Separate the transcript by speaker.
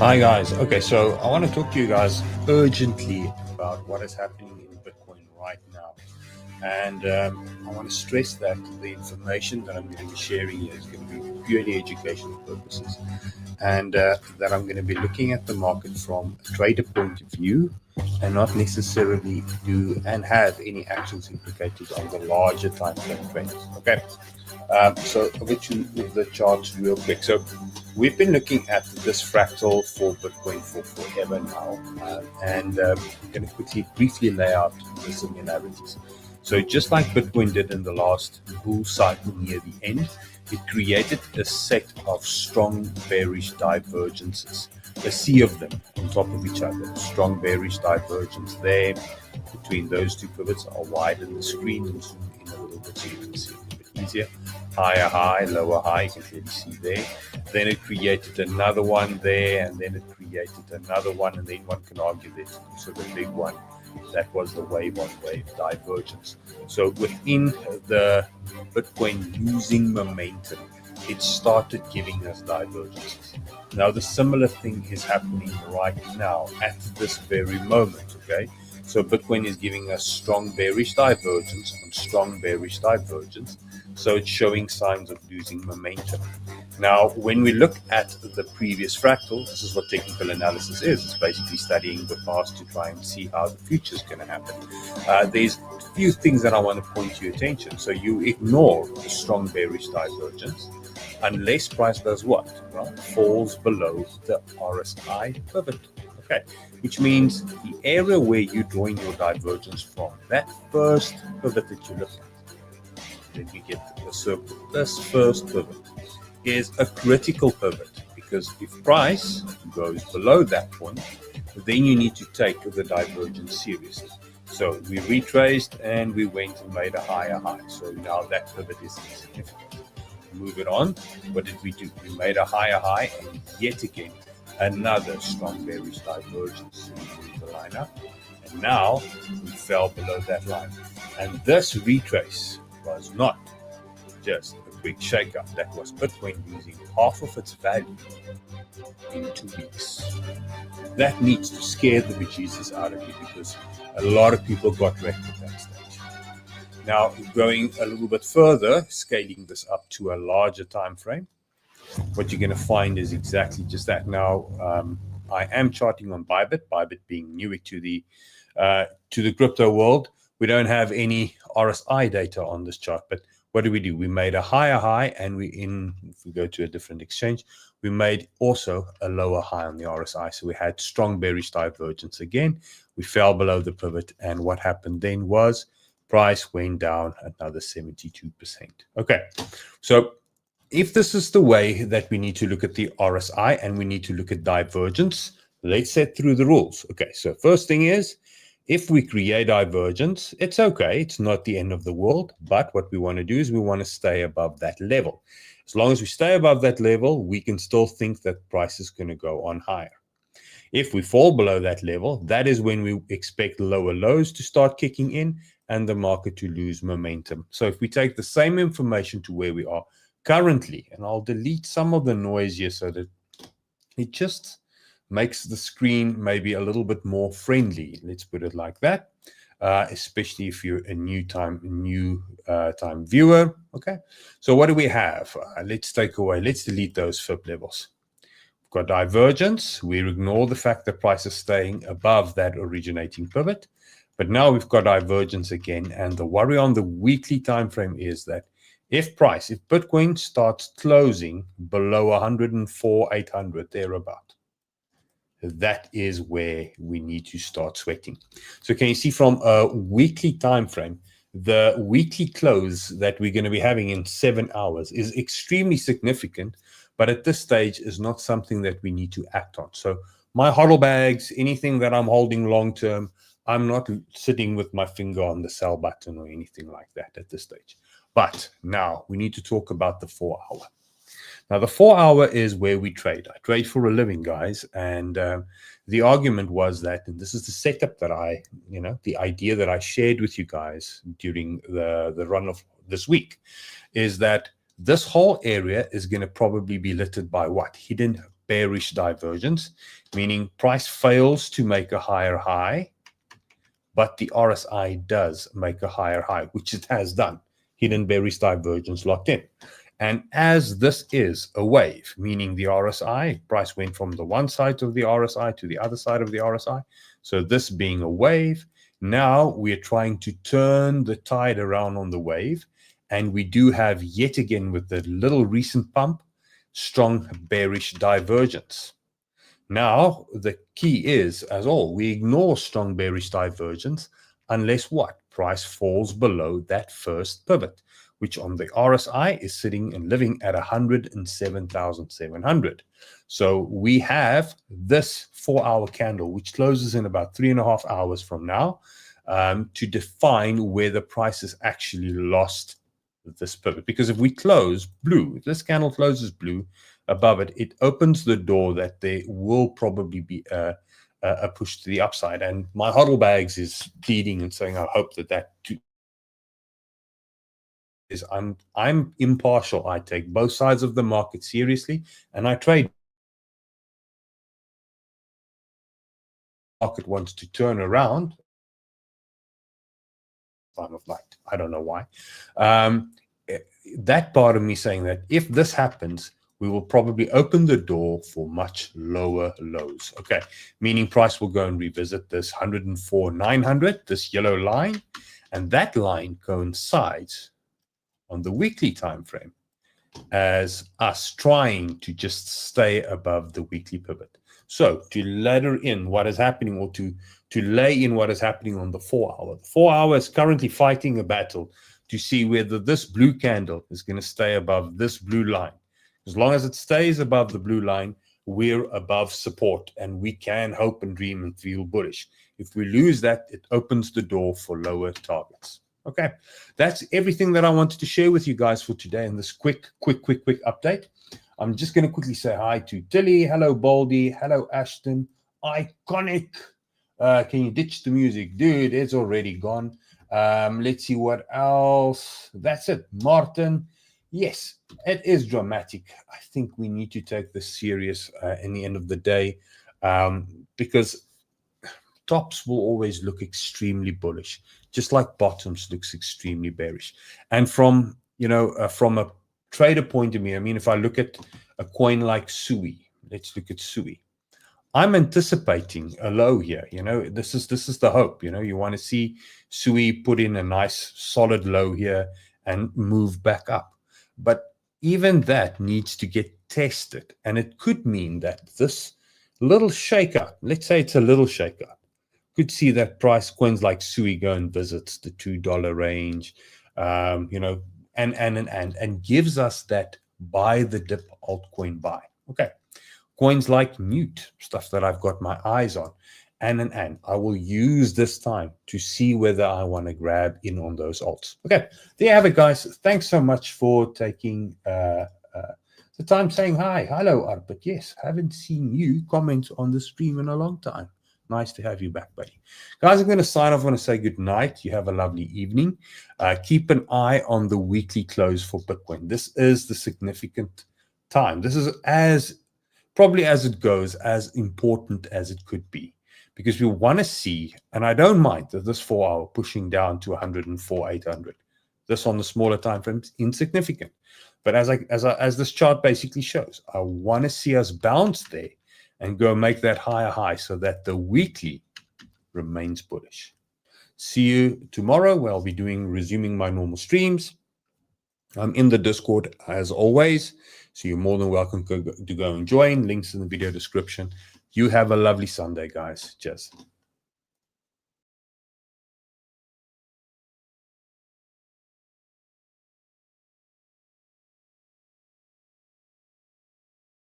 Speaker 1: Hi guys. Okay, so I want to talk to you guys urgently about what is happening in Bitcoin right now. And I want to stress that the information that I'm going to be sharing here is going to be purely educational purposes. And that I'm going to be looking at the market from a trader point of view and not necessarily do and have any actions implicated on the larger time frame trends. Okay. So over to the charts real quick. So we've been looking at this fractal for Bitcoin for forever now, and I'm going to quickly briefly lay out the similarities. So just like Bitcoin did in the last bull cycle near the end, it created a set of strong bearish divergences, a sea of them on top of each other. Strong bearish divergence there between those two pivots. I'll widen the screen and zoom in a little bit so you can see it a bit easier. Higher high, lower high, you can clearly see there. Then it created another one there, and then it created another one, and then one can argue that so the big one, that was the wave on wave divergence. So within the Bitcoin losing momentum, it started giving us divergences. Now the similar thing is happening right now at this very moment, okay? So Bitcoin is giving us strong bearish divergence on strong bearish divergence. So it's showing signs of losing momentum. Now, when we look at the previous fractal, this is what technical analysis is. It's basically studying the past to try and see how the future is going to happen. There's a few things that I want to point to your attention. So you ignore the strong bearish divergence unless price does what? Well, falls below the RSI pivot. Okay, which means the area where you're drawing your divergence from, that first pivot that you look at, let me get the circle. This first pivot is a critical pivot, because if price goes below that point, then you need to take the divergence seriously. So we retraced and we went and made a higher high. So now that pivot is insignificant. Move it on. What did we do? We made a higher high, and yet again another strong bearish divergence. We move the line up, and now we fell below that line. And this retrace was not just a quick shakeout. That was Bitcoin losing half of its value in 2 weeks. That needs to scare the bejesus out of you, because a lot of people got wrecked at that stage. Now, going a little bit further, scaling this up to a larger time frame, what you're going to find is exactly just that. Now, I am charting on Bybit being NEWT to the crypto world. We don't have any RSI data on this chart, but what do? We made a higher high, and if we go to a different exchange, we made also a lower high on the RSI. So we had strong bearish divergence again. We fell below the pivot, and what happened then was price went down another 72%. Okay, so if this is the way that we need to look at the RSI and we need to look at divergence, let's set through the rules. Okay, so first thing is, if we create divergence, it's okay. It's not the end of the world. But what we want to do is we want to stay above that level. As long as we stay above that level, we can still think that price is going to go on higher. If we fall below that level, that is when we expect lower lows to start kicking in and the market to lose momentum. So if we take the same information to where we are currently, and I'll delete some of the noise here so that it just makes the screen maybe a little bit more friendly. Let's put it like that, especially if you're a new time viewer. Okay, so what do we have? Let's delete those fib levels. We've got divergence. We ignore the fact that price is staying above that originating pivot. But now we've got divergence again. And the worry on the weekly time frame is that if Bitcoin starts closing below 104,800 thereabout, that is where we need to start sweating. So can you see from a weekly time frame, the weekly close that we're going to be having in 7 hours is extremely significant, but at this stage is not something that we need to act on. So my HODL bags, anything that I'm holding long term, I'm not sitting with my finger on the sell button or anything like that at this stage. But now we need to talk about the 4 hour. Now, the 4 hour is where we trade. I trade for a living, guys. And the argument was that, and this is the setup that the idea that I shared with you guys during the run of this week, is that this whole area is going to probably be littered by what? Hidden bearish divergence, meaning price fails to make a higher high, but the RSI does make a higher high, which it has done. Hidden bearish divergence locked in. And as this is a wave, meaning the RSI, price went from the one side of the RSI to the other side of the RSI. So this being a wave, now we're trying to turn the tide around on the wave. And we do have, yet again, with the little recent pump, strong bearish divergence. Now, the key is, as all, we ignore strong bearish divergence unless what? Price falls below that first pivot, which on the RSI is sitting and living at 107,700. So we have this 4-hour candle, which closes in about 3.5 hours from now, to define where the price has actually lost this pivot. Because if we close blue, if this candle closes blue above it, it opens the door that there will probably be a push to the upside. And my HODL bags is pleading and saying, I hope that is, I'm impartial. I take both sides of the market seriously, and I trade. Market wants to turn around. Time of night. I don't know why. That part of me saying that if this happens, we will probably open the door for much lower lows. Okay, meaning price will go and revisit this 104,900, this yellow line, and that line coincides on the weekly time frame as us trying to just stay above the weekly pivot. So to ladder in what is happening, or to lay in what is happening on the 4-hour. The 4-hour is currently fighting a battle to see whether this blue candle is going to stay above this blue line. As long as it stays above the blue line, we're above support, and we can hope and dream and feel bullish. If we lose that, it opens the door for lower targets. Okay, that's everything that I wanted to share with you guys for today in this quick update. I'm just going to quickly say hi to Tilly. Hello, Baldy. Hello, Ashton. Iconic. Can you ditch the music? Dude, it's already gone. Let's see what else. That's it. Martin. Yes, it is dramatic. I think we need to take this serious in the end of the day, because tops will always look extremely bullish, just like bottoms looks extremely bearish. And from a trader point of view, I mean, if I look at a coin like SUI, let's look at SUI. I'm anticipating a low here. This is the hope. You want to see SUI put in a nice solid low here and move back up. But even that needs to get tested, and it could mean that this little shakeout, let's say it's a little shakeout, could see that price coins like SUI go and visits the $2 range, and gives us that buy the dip altcoin buy. Okay, coins like NEWT, stuff that I've got my eyes on, and I will use this time to see whether I want to grab in on those alts. Okay, there you have it, guys. Thanks so much for taking the time saying hi. Hello, Arpit. Yes, haven't seen you comment on the stream in a long time. Nice to have you back, buddy. Guys, I'm going to sign off. I want to say good night. You have a lovely evening. Keep an eye on the weekly close for Bitcoin. This is the significant time. This is probably as it goes, as important as it could be, because we want to see, and I don't mind that this 4-hour pushing down to 104,800. This on the smaller time frame is insignificant. But as this chart basically shows, I want to see us bounce there and go make that higher high so that the weekly remains bullish. See you tomorrow, where I'll be resuming my normal streams. I'm in the Discord as always, so you're more than welcome to go and join. Links in the video description. You have a lovely Sunday, guys. Cheers.